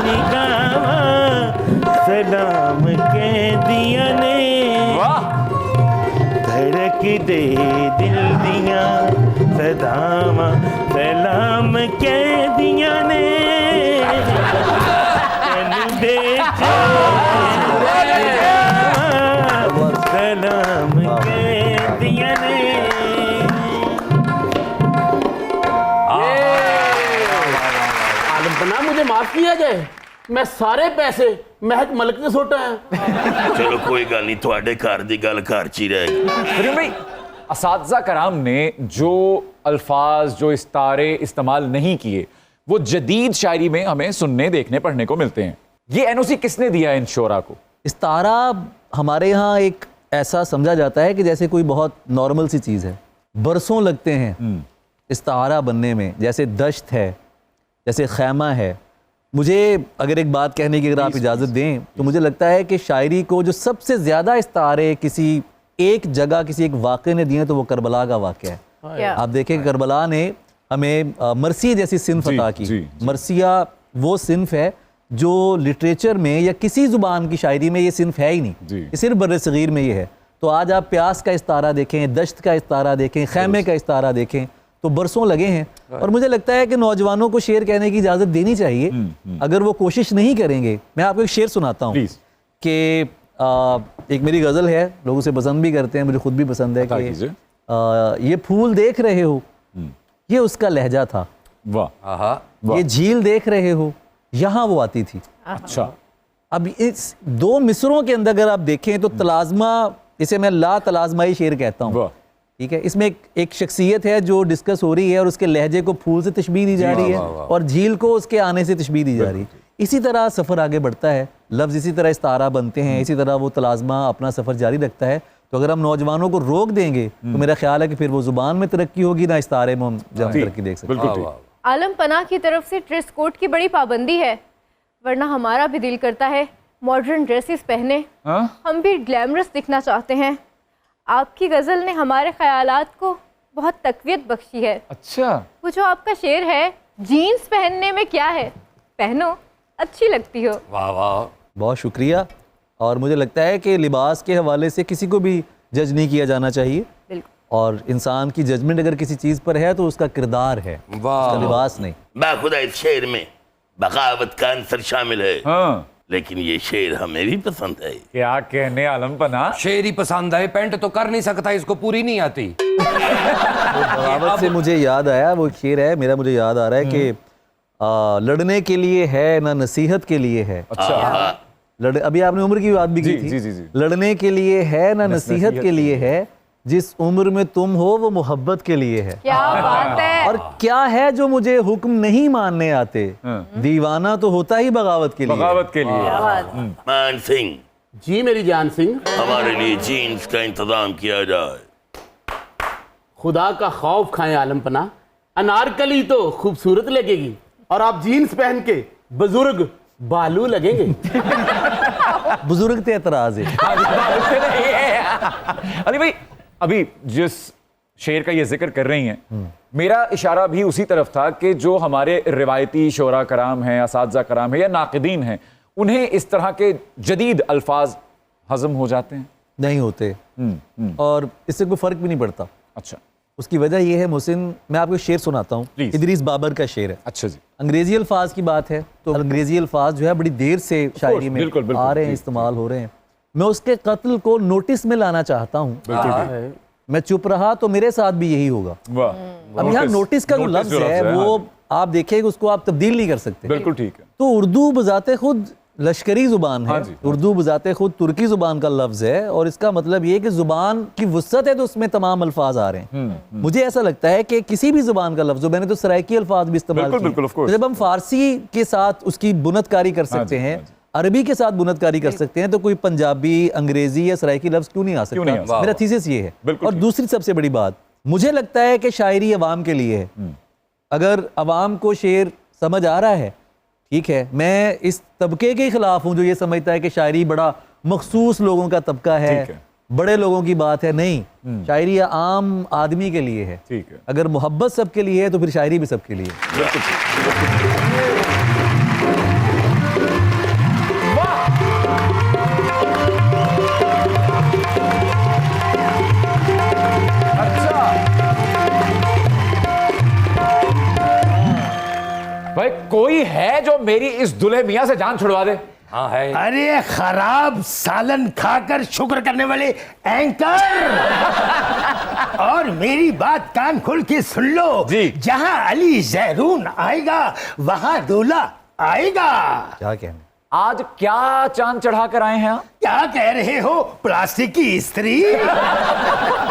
निगावा सलाम कह दिया ने। धड़क दे दिल दिया सदामा सलाम कह दिया ने। तेनू बेचैन सलाम कह दिया ने। आलम पना, मुझे माफ किया जाए, मैं सारे पैसे महक मलक ने सोटा है। चलो कोई गल नहीं, थोड़े घर दी गल घर च ही रहेगी। भाई, असातिज़ा कराम ने जो अल्फाज, जो इस्तारे इस्तेमाल नहीं किए, वो जदीद शायरी में हमें सुनने, देखने, पढ़ने को मिलते हैं। ये NOC किसने दिया इन शोरा को? इस्तारा हमारे यहाँ एक ऐसा समझा जाता है कि जैसे कोई बहुत नॉर्मल सी चीज़ है। बरसों लगते हैं इस्तारा बनने में, जैसे दश्त है, जैसे खैमा है। मुझे अगर एक बात कहने की अगर आप इजाज़त दें तो मुझे लगता है कि शायरी को जो सबसे ज़्यादा इस्तारे किसी एक जगह, किसी एक वाक़े ने दिए तो वो करबला का वाक़या है। आप देखें कि करबला ने हमें मरसिया जैसी सिन्फ अता की। मरसिया वो सिन्फ है जो लिटरेचर में या किसी ज़ुबान की शायरी में ये सिन्फ है ही नहीं, ये सिर्फ बर्र-ए-सग़ीर में ये है। तो आज आप प्यास का इस्तारा देखें, दश्त का इस्तारा देखें, खैमे का इस्तारा देखें, तो बरसों लगे हैं। और मुझे लगता है कि नौजवानों को शेर कहने की इजाज़त देनी चाहिए। अगर वो कोशिश नहीं करेंगे, मैं आपको एक शेर सुनाता हूँ कि एक मेरी गज़ल है, लोग उसे पसंद भी करते हैं, मुझे खुद भी पसंद है बता कि कीजिए। ये फूल देख रहे हो, ये उसका लहजा था, वाह, आहा, ये झील देख रहे हो, यहाँ वो आती थी। अच्छा, अब इस दो मिसरों के अंदर अगर आप देखें तो तलाज़मा, इसे मैं ला तलाज़माई शेर कहता हूँ, वाह, ठीक है। इसमें एक शख्सियत है जो डिस्कस हो रही है और उसके लहजे को फूल से तशबीह दी जा रही है और झील को उसके आने से तशबीह दी जा रही है। इसी तरह सफ़र आगे बढ़ता है, लफ्ज़ इसी तरह इस्तारा बनते हैं, इसी तरह वो तलाज़मा अपना सफ़र जारी रखता है। तो अगर हम नौजवानों को रोक देंगे तो मेरा ख्याल है कि फिर वो ज़ुबान में तरक्की होगी, ना इस्तारे में हम तरक्की देख सकते हैं। बिल्कुल ठीक। आलम पनाह की तरफ से ड्रेस कोड की बड़ी पाबंदी है, वरना हमारा भी दिल करता है मॉडर्न ड्रेसेस पहने, हाँ? हम भी ग्लैमरस दिखना चाहते हैं। आपकी गज़ल ने हमारे ख्यालात को बहुत तक़वियत बख्शी है। अच्छा, वो जो आपका शेर है, जीन्स पहनने में क्या है, पहनो, अच्छी लगती हो। वाह वाह, बहुत शुक्रिया। और मुझे लगता है कि लिबास के हवाले से किसी को भी जज नहीं किया जाना चाहिए, बिल्कुल। और इंसान की जजमेंट अगर किसी चीज़ पर है तो उसका किरदार है, वाह। उसका लिबास नहीं। बाखुदा इस शेर में बगावत का अंसर शामिल है, हाँ, लेकिन ये शेर हमें भी पसंद है। क्या कहने आलम पनाह। शेर ही पसंद है, पेंट तो कर नहीं सकता, इसको पूरी नहीं आती। बगावत से मुझे याद आया, वो एक शेर है मेरा, मुझे याद आ रहा है कि लड़ने के लिए है ना नसीहत के लिए है। अच्छा, अभी आपने उम्र की बात भी की जी, थी। जी, जी, जी। लड़ने के लिए है ना नसीहत के लिए है, जिस उम्र में तुम हो वो मोहब्बत के लिए है। क्या बात है। और क्या है जो मुझे हुक्म नहीं मानने आते, दीवाना तो होता ही बगावत के लिए। बगावत के लिए। मान सिंह, जी मेरी जान सिंह, हमारे लिए जीन्स का इंतजाम किया जाए। खुदा का खौफ खाएं आलम पनाह, अनारकली तो खूबसूरत लगेगी और आप जीन्स पहन के बुजुर्ग बालू लगेंगे। बुजुर्ग ते एतराज है। अली भाई, अभी जिस शेर का ये जिक्र कर रही हैं, मेरा इशारा भी उसी तरफ था कि जो हमारे रिवायती शोरा कराम हैं, असातिज़ा कराम हैं या नाक़िदीन हैं, उन्हें इस तरह के जदीद अल्फाज हजम हो जाते हैं। नहीं होते, और इससे कोई फर्क भी नहीं पड़ता। अच्छा, उसकी वजह यह है मोहसिन, मैं आपको शेर सुनाता हूँ, Please। इदरीस बाबर का शेर है। अच्छा जी, अंग्रेजी अल्फाज की बात है तो अंग्रेजी अल्फाज जो है बड़ी देर से शायरी में बिल्कुल, बिल्कुल, आ रहे हैं, जी, इस्तेमाल हो रहे हैं। मैं उसके कत्ल को नोटिस में लाना चाहता हूँ, मैं चुप रहा तो मेरे साथ भी यही होगा। वाह। अब यहाँ नोटिस का जो लफ्ज है वो आप देखिए उसको आप तब्दील नहीं कर सकते। बिल्कुल ठीक है। तो उर्दू बजाते खुद लश्करी जुबान है, हाँ जी। उर्दू बजाते खुद तुर्की जुबान का लफ्ज है, और इसका मतलब ये कि जुबान की वुसअत है तो उसमें तमाम अल्फाज आ रहे हैं। मुझे ऐसा लगता है कि किसी भी जुबान का लफ्ज हो, मैंने तो सराइकी अल्फाज भी इस्तेमाल बिल्कुल, किए। बिल्कुल, of course। तो जब हम फारसी के साथ उसकी बुनतकारी कर सकते जी, हैं, हाँ जी। अरबी के साथ बुनतकारी कर सकते हैं, तो कोई पंजाबी, अंग्रेजी या सराइकी लफ्ज क्यों नहीं आ क्यों नहीं आ सकता? सकता? मेरा थीसिस ये है। बिल्कुल और ठीक। दूसरी सबसे बड़ी बात, मुझे लगता है कि शायरी अवाम के लिए है। अगर अवाम को शेर समझ आ रहा है, ठीक है। मैं इस तबके के खिलाफ हूं जो ये समझता है कि शायरी बड़ा मखसूस लोगों का तबका है, ठीक है। बड़े लोगों की बात है। नहीं, शायरी आम आदमी के लिए है। ठीक है। अगर मोहब्बत सबके लिए है तो फिर शायरी भी सबके लिए है। अच्छा भाई, कोई है जो मेरी इस दुल्हे मियां से जान छुड़वा दे? हाँ है। अरे खराब सालन खाकर शुक्र करने वाले एंकर, और मेरी बात कान खोल के सुन लो जी। जहां अली जहरून आएगा वहां दूल्हा आएगा। क्या कहना? आज क्या चांद चढ़ा कर आए हैं आप? क्या कह रहे हो, प्लास्टिक की स्त्री?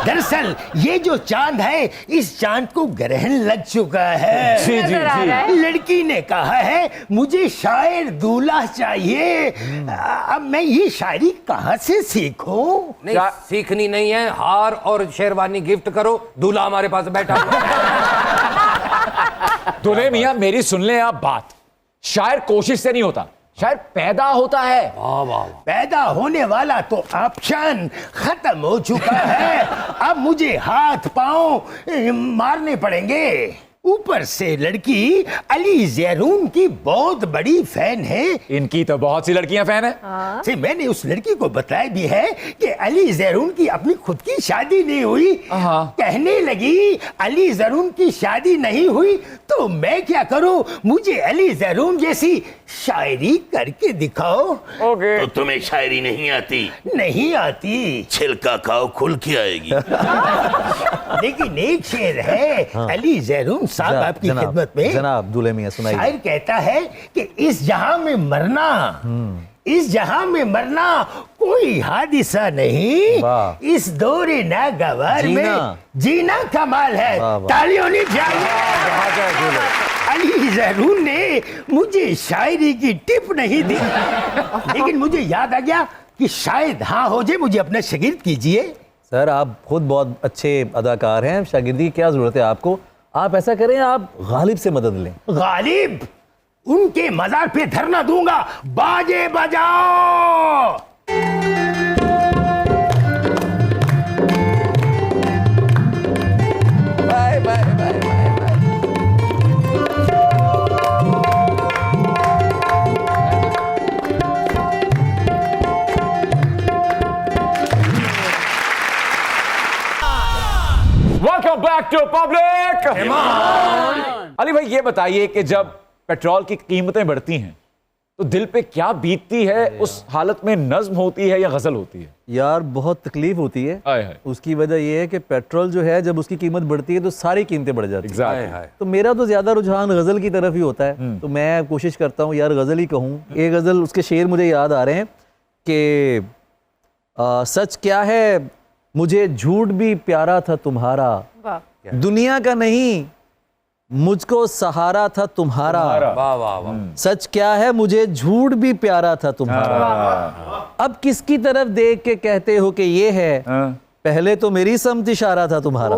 दरअसल ये जो चांद है, इस चांद को ग्रहण लग चुका है। जी, जी, नजर आ जी। रहा है। लड़की ने कहा है मुझे शायर दूल्हा चाहिए। अब मैं ये शायरी कहाँ से सीखूं? नहीं, सीखनी नहीं है, हार और शेरवानी गिफ्ट करो, दूल्हा हमारे पास बैठा हुआ है। दुल्हे मियां मेरी सुन लें आप बात, शायर कोशिश से नहीं होता, शायर पैदा होता है। पैदा होने वाला तो ऑप्शन खत्म हो चुका है। अब मुझे हाथ पांव मारने पड़ेंगे। ऊपर से लड़की अली जहरून की बहुत बड़ी फैन है। इनकी तो बहुत सी लड़कियां फैन है। से मैंने उस लड़की को बताया भी है कि अली जहरून की अपनी खुद की शादी नहीं हुई। कहने लगी अली जहरून की शादी नहीं हुई तो मैं क्या करूं, मुझे अली जहरून जैसी शायरी करके दिखाओ। ओके तो तुम्हें शायरी नहीं आती? नहीं आती, छिलका खाओ खुल के आएगी। लेकिन एक शेर है अली जैरून साहब आपकी खिदमत में। जनाब दूल्हे मियां सुनाइए। शायर कहता है कि इस जहां में मरना, इस जहां में मरना कोई हादिसा नहीं, वाह। इस दौरे नागवार में जीना। जीना कमाल है। वाह, वाह। तालियों ने चाहिए। अली जैरून ने मुझे शायरी की टिप नहीं दी, लेकिन मुझे याद आ गया कि शायद हाँ हो जाए, मुझे अपना शागिर्द कीजिए। सर आप खुद बहुत अच्छे अदाकार हैं, शागिर्दी की क्या जरूरत है आपको। आप ऐसा करें, आप गालिब से मदद लें। गालिब, उनके मजार पे धरना दूंगा, बाजे बजाओ। Bye bye bye bye bye. Welcome back to public. Ali भाई ये बताइए कि जब पेट्रोल की कीमतें बढ़ती हैं तो दिल पे क्या बीतती है? उस हालत में नज्म होती है या गजल होती है? यार बहुत तकलीफ होती है। आए हाय। उसकी वजह यह है कि पेट्रोल जो है जब उसकी कीमत बढ़ती है तो सारी कीमतें बढ़ जाती हैं। Exactly. तो मेरा तो ज्यादा रुझान गजल की तरफ ही होता है, तो मैं कोशिश करता हूँ यार गजल ही कहूँ। ये गजल, उसके शेर मुझे याद आ रहे हैं कि सच क्या है मुझे झूठ भी प्यारा था तुम्हारा, वाह। दुनिया का नहीं मुझको सहारा था तुम्हारा। वाह वाह वाह। सच क्या है मुझे झूठ भी प्यारा था तुम्हारा। अब किसकी तरफ देख के कहते हो कि ये है, पहले तो मेरी समत इशारा था तुम्हारा।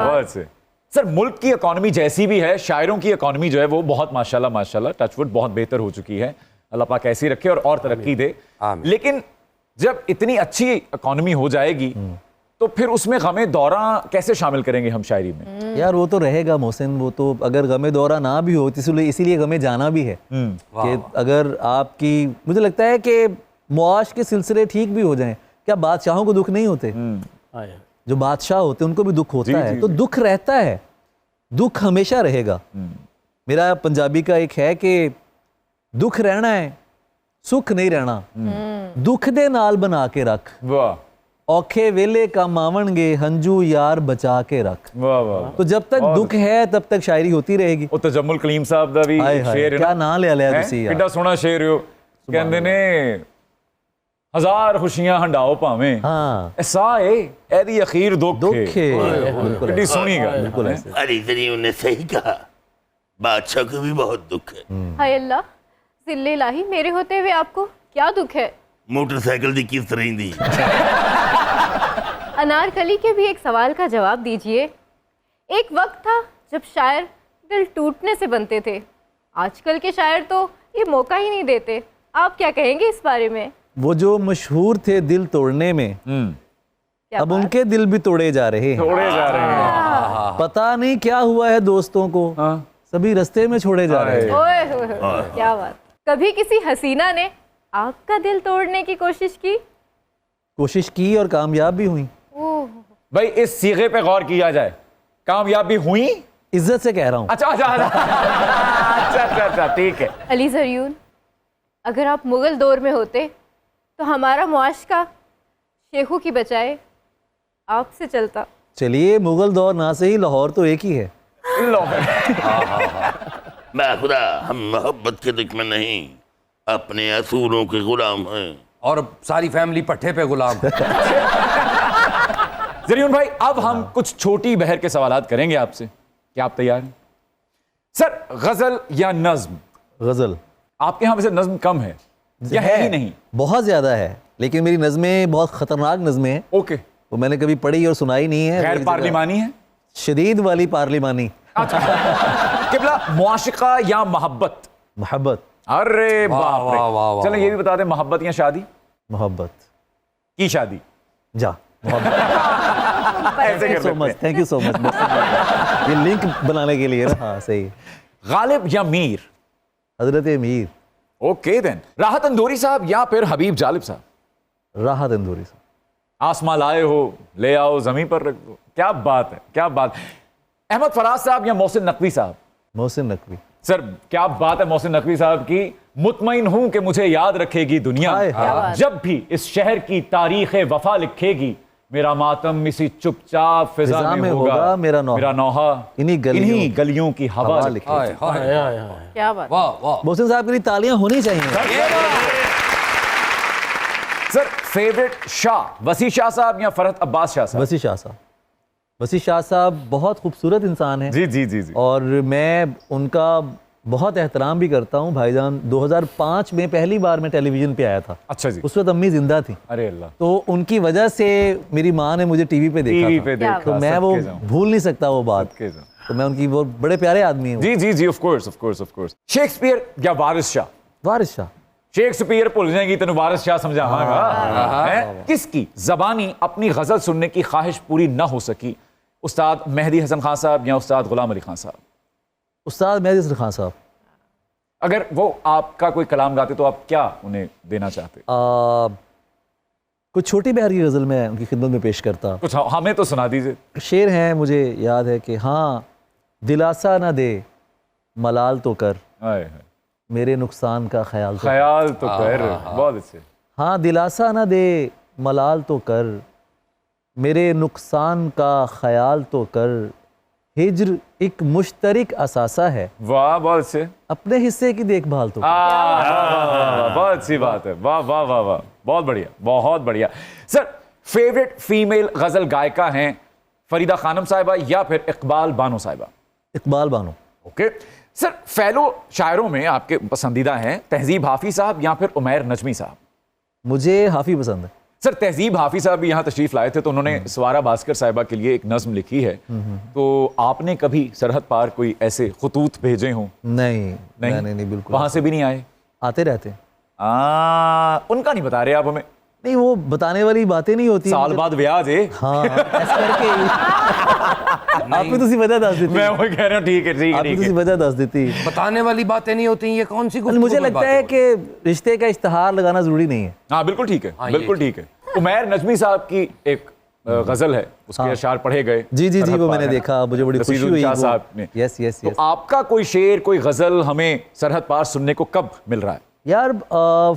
बहुत से। सर मुल्क की इकोनॉमी जैसी भी है, शायरों की इकोनॉमी जो है वो बहुत माशाल्लाह माशाल्लाह टचवुड बहुत बेहतर हो चुकी है। अल्लाह पाक ऐसी रखे और तरक्की दे। लेकिन जब इतनी अच्छी इकोनॉमी हो जाएगी तो फिर उसमें गमे दौरा कैसे शामिल करेंगे हम शायरी में? यार वो तो रहेगा मोहसिन, वो तो अगर गमे दौरा ना भी हो तो इसीलिए गमे जाना भी है कि अगर आपकी, मुझे लगता है कि मुआश के सिलसिले ठीक भी हो जाएं, क्या बादशाहों को दुख नहीं होते? जो बादशाह होते उनको भी दुख होता है, तो दुख रहता है, दुख हमेशा रहेगा। मेरा पंजाबी का एक है कि दुख रहना है सुख नहीं रहना, दुख दे नाल बना के रख, वाह औखे वेले काम आवणगे हंजू यार बचा के रख। वाह वाह। तो जब तक दुख है तब तक शायरी होती रहेगी। ਉਹ ਤਜਮੁਲ ਕਲੀਮ ਸਾਹਿਬ ਦਾ ਵੀ ਹਾਏ ਹਾਏ, ਸ਼ੇਰ ਹੈ ਕਿਆ ਨਾਂ ਲੈ ਲਿਆ ਤੁਸੀਂ ਯਾਰ। ਕਿੰਨਾ ਸੋਹਣਾ ਸ਼ੇਰ ਹੋ। ਕਹਿੰਦੇ ਨੇ ਹਜ਼ਾਰ ਖੁਸ਼ੀਆਂ ਹੰਡਾਓ ਭਾਵੇਂ हाँ ਇਹ ਸਾਹ ਏ ਇਹਦੀ ਅਖੀਰ ਦੁੱਖ दुख ਏ। है बिल्कुल ਕਿੰਨੀ ऐसा, ਸੋਹਣੀ ਗੱਲ बिल्कुल है। ऐसे। अली जरीन ने सही कहा, बादशाह को भी बहुत दुख है। हाय अल्लाह, जिल्ले इलाही, मेरे होते हुए आपको क्या दुख है? मोटरसाइकिल की किस्त रही अनारकली के भी एक सवाल का जवाब दीजिए। एक वक्त था जब शायर दिल टूटने से बनते थे, आजकल के शायर तो ये मौका ही नहीं देते। आप क्या कहेंगे इस बारे में? वो जो मशहूर थे दिल तोड़ने में, क्या अब बात? उनके दिल भी तोड़े जा रहे हैं। तोड़े जा रहे हैं। पता नहीं क्या हुआ है दोस्तों को, सभी रास्ते में छोड़े जा रहे हैं। ओए होए होए, क्या बात। कभी किसी हसीना ने आपका दिल तोड़ने की कोशिश की? कोशिश की और कामयाब भी हुई। ओह, भाई इस सीगे पे गौर किया जाए, कामयाबी हुई? इज्जत से कह रहा हूँ। अच्छा अच्छा अच्छा ठीक है। अली ज़रियून, अगर आप मुग़ल दौर में होते तो हमारा मुआशका शेखों की बजाय आपसे चलता। चलिए मुगल दौर ना से ही, लाहौर तो एक ही है। लो मैं खुदा, हम मोहब्बत के दुश्मन नहीं, अपने असूलों के गुलाम हैं। और सारी फैमिली पट्टे पे गुलाम। जरीन भाई अब हम कुछ छोटी बहर के सवालात करेंगे आपसे, क्या आप तैयार हैं? सर गजल या नज्म? गजल। आपके यहाँ वैसे नज्म कम है या है ही नहीं? बहुत ज्यादा है, लेकिन मेरी नज़में बहुत खतरनाक नज़में हैं। ओके। वो मैंने कभी पढ़ी और सुनाई नहीं है। गैर पार्लिमानी है? शदीद वाली पार्लिमानी। किबला मुआशिका या मोहब्बत? मोहब्बत। अरे वाह, बाप रे। वाह, वाह, वाह, चलो ये भी बता दें, मोहब्बत या शादी मोहब्बत की शादी? जा ऐसे कर so much, thank you so much. ये लिंक बनाने के लिए ना। हाँ सही। गालिब या मीर? हजरत मीर। Okay then. राहत अंदूरी साहब या फिर हबीब जालिब साहब? राहत अंदूरी साहब। आसमां लाए हो ले आओ जमीन पर रख दो। क्या बात है, क्या बात। अहमद फराज साहब या मोहसिन नकवी साहब? मोहसिन नकवी। सर क्या बात है मोहसिन नकवी साहब की। मुतमईन हूं कि मुझे याद रखेगी दुनिया, जब भी इस शहर की तारीख वफा लिखेगी, मेरा मातम इसी चुपचाप फिजा में होगा, मेरा नौहा इन्हीं गलियों की हवा लिखेगी। क्या बात। वाह वाह, मोहसिन साहब के लिए तालियां होनी चाहिए। सर फेवरेट शाह, वसी शाह साहब या फरहत अब्बास शाह साहब? वसी शाह साहब। वसी शाह साहब बहुत खूबसूरत इंसान हैं। जी जी जी जी। और मैं उनका बहुत एहतराम भी करता हूँ भाईजान। 2005 में पहली बार मैं टेलीविजन पे आया था। अच्छा जी। उस वक्त अम्मी जिंदा थी। अरे अल्लाह। तो उनकी वजह से मेरी माँ ने मुझे टीवी पे देखा था। तो मैं वो भूल नहीं सकता वो बात। तो मैं उनकी वो बड़े प्यारे आदमी हैं। जी जी जी, of course of course of course. Shakespeare या वारिस शाह? वारिस शाह। शेक्सपियर भूल जाएगी तेन वारिस शाह समझावांगा। किसकी ज़बानी अपनी गजल सुनने की ख्वाहिश पूरी ना हो सकी, उस्ताद मेहदी हसन खान साहब या उस्ताद गुलाम अली खान साहब? उस्ताद मेहदी हसन खान साहब। अगर वो आपका कोई कलाम गाते तो आप क्या उन्हें देना चाहते? कुछ छोटी बहर की गज़ल में उनकी खिदमत में पेश करता। कुछ हमें तो सुना दीजिए। शेर है, मुझे याद है कि हाँ, दिलासा न दे मलाल तो कर, मेरे नुकसान का ख्याल तो कर। बहुत अच्छे। हाँ, दिलासा न दे मलाल तो कर, मेरे नुकसान का ख्याल तो कर, हिज्र एक मुश्तरिक असासा है, वाह बहुत अच्छे। अपने हिस्से की देखभाल तो कर। बहुत अच्छी बात है। वाह वाह वाह वाह, बहुत बढ़िया बहुत बढ़िया। सर फेवरेट फीमेल गजल गायिका हैं फरीदा खानम साहिबा या फिर इकबाल बानो साहिबा? Iqbal Bano. Okay sir, fellow शायरों में आपके पसंदीदा हैं तहजीब हाफिज साहब या फिर उमैर नजमी साहब? मुझे हाफी पसंद है। सर तहजीब हाफिज साहब भी यहाँ तशरीफ लाए थे तो उन्होंने सवारा भास्कर साहिबा के लिए एक नज्म लिखी है, तो आपने कभी सरहद पार कोई ऐसे खतूत भेजे हों? नहीं बिल्कुल। वहां से भी नहीं आए? आते रहते। उनका नहीं बता रहे आप हमें? नहीं, वो बताने वाली बातें नहीं होती। साल बाद ब्याज है। हाँ, ऐसे करके आपने तो वजह दस देती। मैं वही कह रहा हूँ, ठीक है ठीक है आपने तो वजह दस देती। बताने वाली बातें नहीं होती, ये कौन सी गुफ्तगू मुझे में लगता बातें है होती? कि रिश्ते का इश्तिहार लगाना जरूरी नहीं है। हाँ बिल्कुल ठीक है, बिल्कुल ठीक है। उमैर नजमी साहब की एक गजल है, उसके अशार पढ़े गए। जी जी जी, वो मैंने देखा, मुझे बड़ी खुशी हुई साहब ने। Yes yes yes. आपका कोई शेर कोई गजल हमें सरहद पार सुनने को कब मिल रहा है? यार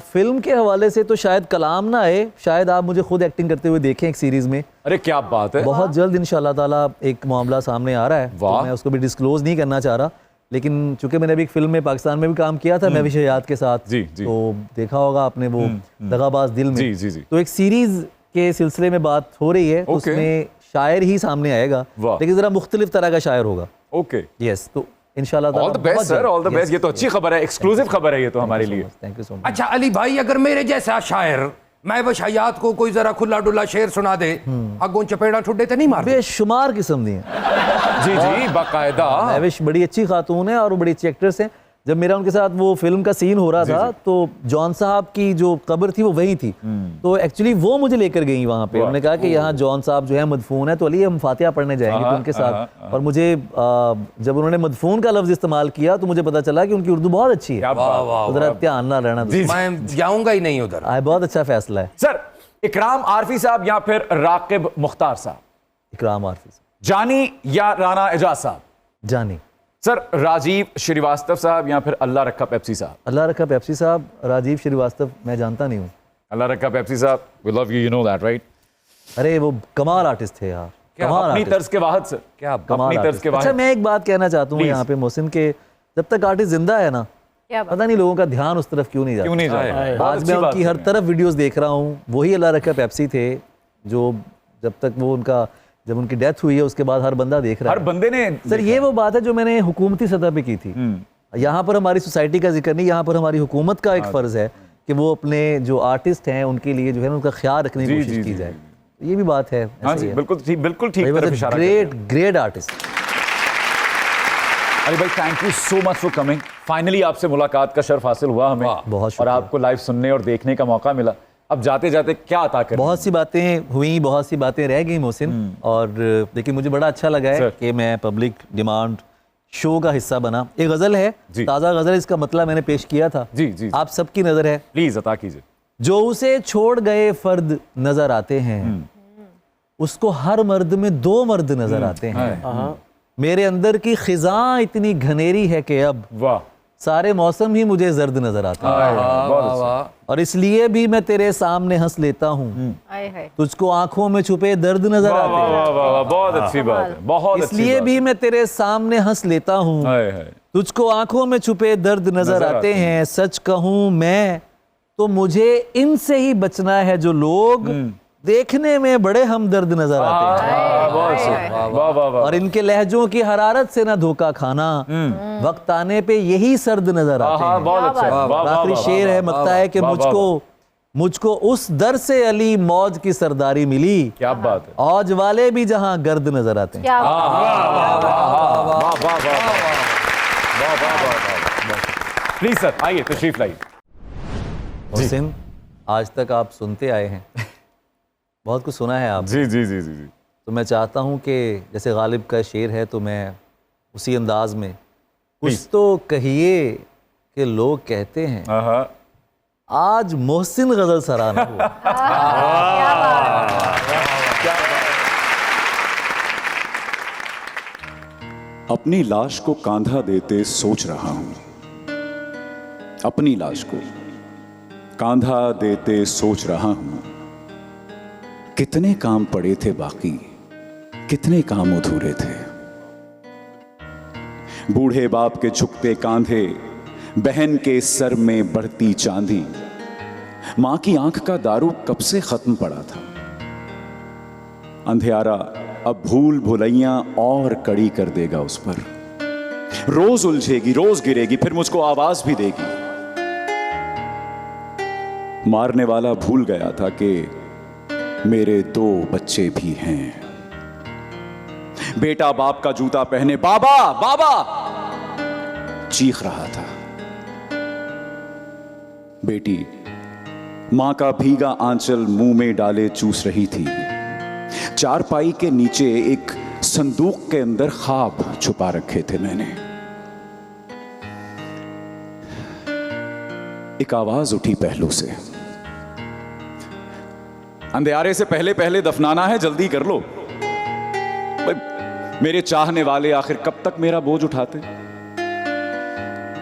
फिल्म के हवाले से तो शायद कलाम ना आए, शायद आप मुझे खुद एक्टिंग करते हुए देखें एक सीरीज में। अरे क्या बात है। बहुत जल्द इंशाल्लाह ताला एक मामला सामने आ रहा है, तो मैं उसको भी डिस्क्लोज नहीं करना चाह रहा, लेकिन चूंकि मैंने अभी एक फिल्म में पाकिस्तान में भी काम किया था, मैं भी शहयाद के साथ। जी, जी। तो देखा होगा आपने वो दगाबाज दिल में। जी, जी, जी। तो एक सीरीज के सिलसिले में बात हो रही है, तो उसमें शायर ही सामने आएगा, लेकिन जरा मुख्तलिफ तरह का शायर होगा। ओके यस, तो इंशाल्लाह all the best sir, all the best. ये तो अच्छी खबर है, एक्सक्लूसिव खबर है ये तो हमारे लिए। Thank you so much. अच्छा अली भाई, अगर मेरे जैसा शायर मैं बशायात को कोई जरा खुला डुला शेर सुना दे, अगों चपेड़ा ठुड्डे तो नहीं मार? बेशुमार किस्म दी है। जी जी बाकायदा। महविश बड़ी अच्छी खातून है और बड़ी अच्छी एक्ट्रेस है। जब मेरा उनके साथ वो फिल्म का सीन हो रहा था, तो जॉन साहब की जो कब्र थी वो वहीं थी, तो एक्चुअली वो मुझे लेकर गई वहाँ पे। उन्होंने कहा कि यहाँ जॉन साहब जो है मदफून है, तो अली हम फातिहा पढ़ने जाएंगे तो उनके साथ। और मुझे जब उन्होंने मदफून का लफ्ज इस्तेमाल किया तो मुझे पता चला कि उनकी उर्दू बहुत अच्छी है। उधर ध्यान ना रहना, मैं जाऊंगा ही नहीं उधर। बहुत अच्छा फैसला है। सर इकराम आरफी साहब या फिर राकिब मुख्तार साहब? इकराम आरफी। जानी या राना एजाज साहब? जानी। सर राजीव श्रीवास्तव साहब या फिर अल्लाह रखा पेप्सी साहब? अल्लाह रखा पेप्सी साहब। राजीव श्रीवास्तव मैं जानता नहीं हूँ। अल्लाह रखा पेप्सी साहब, we love you, you know that right? अरे वो कमाल आर्टिस्ट थे यार, कमाल अपनी तर्ज के वाहिद सर, क्या अपनी तर्ज के वाहिद। अच्छा मैं एक बात कहना चाहता हूँ यहाँ पे मोहसिन के, जब तक आर्टिस्ट जिंदा है ना, पता नहीं लोगों का ध्यान उस तरफ क्यों नहीं जाता। क्यों नहीं जाता? आज मैं उनकी हर तरफ वीडियोस देख रहा हूँ। वही अल्लाह रखा पेप्सी थे जो जब तक वो उनका, जब उनकी डेथ हुई है उसके बाद हर बंदा देख रहा है। हर बंदे ने सर ये वो बात है जो मैंने हुकूमती सतह पे की थी। यहाँ पर हमारी सोसाइटी का जिक्र नहीं, यहाँ पर हमारी हुकूमत का एक फर्ज है कि वो अपने जो आर्टिस्ट हैं उनके लिए जो है उनका ख्याल रखने की कोशिश की जाए। ये भी बात है। हाँ जी बिल्कुल ठीक, बिल्कुल ठीक तरफ इशारा कर रहे हैं। Great artist. अली भाई thank you so much for coming. Finally आपसे मुलाकात का शर्फ हासिल हुआ हमें, बहुत और आपको लाइव सुनने और देखने का मौका मिला। अब जाते जाते क्या अता करें? बहुत सी बातें हुई, बहुत सी बातें रह गई मोहसिन, और लेकिन मुझे बड़ा अच्छा लगा है कि मैं पब्लिक डिमांड शो का हिस्सा बना। एक गजल है, ताज़ा गजल, इसका मतलब मैंने पेश किया था। जी जी आप सबकी नजर है, प्लीज अता कीजिए। जो उसे छोड़ गए फर्द नजर आते हैं, उसको हर मर्द में दो मर्द नजर आते हैं। मेरे अंदर की खिज़ां इतनी घनेरी है कि अब वाह, सारे मौसम ही मुझे जर्द नजर आते हैं। बहुत अच्छा। और इसलिए भी मैं तेरे सामने हंस लेता हूँ, आए हाय। तुझको आंखों में छुपे दर्द नजर वाह, आते वाह, हैं। वाह, वाह, वाह, बहुत अच्छी बात है, बहुत अच्छी इसलिए बात भी मैं तेरे सामने हंस लेता हूँ, है। हाय, हाय। तुझको आंखों में छुपे दर्द नजर आते हैं। सच कहूँ मैं तो मुझे इनसे ही बचना है जो लोग देखने में बड़े हमदर्द नजर आते हैं, बहुत अच्छी, वाह, वाह, वाह। और इनके लहजों की हरारत से ना धोखा खाना, वक्त आने पे यही सर्द नजर आते हाँ, हैं। बहुत अच्छा, वाह, वाह, वाह, आखिरी वाह, शेर है, वाह, लगता है कि वाह, वाह, वाह। मुझको उस दर से अली मौज की सरदारी मिली, क्या बात है। औज वाले भी जहां गर्द नजर आते हैं। क्या प्लीज सर, आइए, तशरीफ लाइए। हुसैन, आज तक आप सुनते आए हैं, बहुत कुछ सुना है आप, जी जी जी जी जी। तो मैं चाहता हूं कि जैसे गालिब का शेर है तो मैं उसी अंदाज में कुछ तो कहिए कि लोग कहते हैं हाँ, आज मोहसिन गजल सराहना हुआ। अपनी लाश को कांधा देते सोच रहा हूं, अपनी लाश को कांधा देते सोच रहा हूं, कितने काम पड़े थे बाकी, कितने काम अधूरे थे। बूढ़े बाप के झुकते कांधे, बहन के सर में बढ़ती चांदी, मां की आंख का दारू कब से खत्म पड़ा था। अंधियारा अब भूल भुलैयां और कड़ी कर देगा उस पर, रोज उलझेगी, रोज गिरेगी, फिर मुझको आवाज भी देगी। मारने वाला भूल गया था कि मेरे 2 बच्चे भी हैं। बेटा बाप का जूता पहने बाबा बाबा चीख रहा था, बेटी मां का भीगा आंचल मुंह में डाले चूस रही थी। चारपाई के नीचे एक संदूक के अंदर ख्वाब छुपा रखे थे मैंने। एक आवाज उठी पहलू से, अंधियारे से पहले पहले दफनाना है, जल्दी कर लो। मेरे चाहने वाले आखिर कब तक मेरा बोझ उठाते।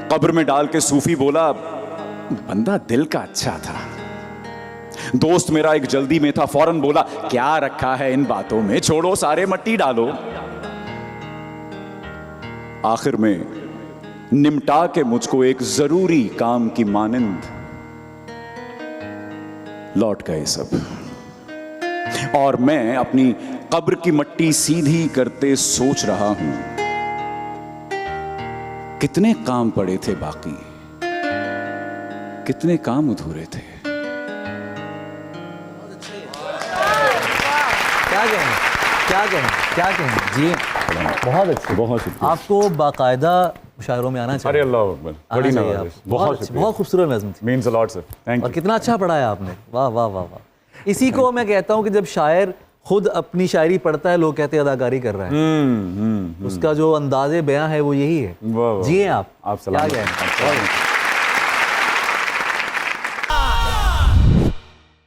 कब्र में डाल के सूफी बोला, बंदा दिल का अच्छा था। दोस्त मेरा एक जल्दी में था, फौरन बोला, क्या रखा है इन बातों में, छोड़ो सारे मट्टी डालो। आखिर में निमटा के मुझको एक जरूरी काम की मानंद लौट गए सब, और मैं अपनी कब्र की मट्टी सीधी करते सोच रहा हूं, कितने काम पड़े थे बाकी, कितने काम अधूरे थे। क्या कहें, क्या कहें, क्या कहें जी, बहुत अच्छे, बहुत शुक्रिया। आपको बाकायदा मुशायरों में आना चाहिए। अरे अल्लाह अकबर, आना बड़ी चाहिए नवाज़िश, आपको। बहुत अच्छी, शुक्रिया, बहुत खूबसूरत नज़्म थी, means a lot sir, thank और यू। कितना अच्छा पढ़ाया आपने, वाह वाह वाह वाह। इसी को मैं कहता हूँ कि जब शायर खुद अपनी शायरी पढ़ता है, लोग कहते हैं अदाकारी कर रहा है। उसका जो अंदाज़े बयां है वो यही है। वाह, वाह। जिए आप सलाम। क्या कहें।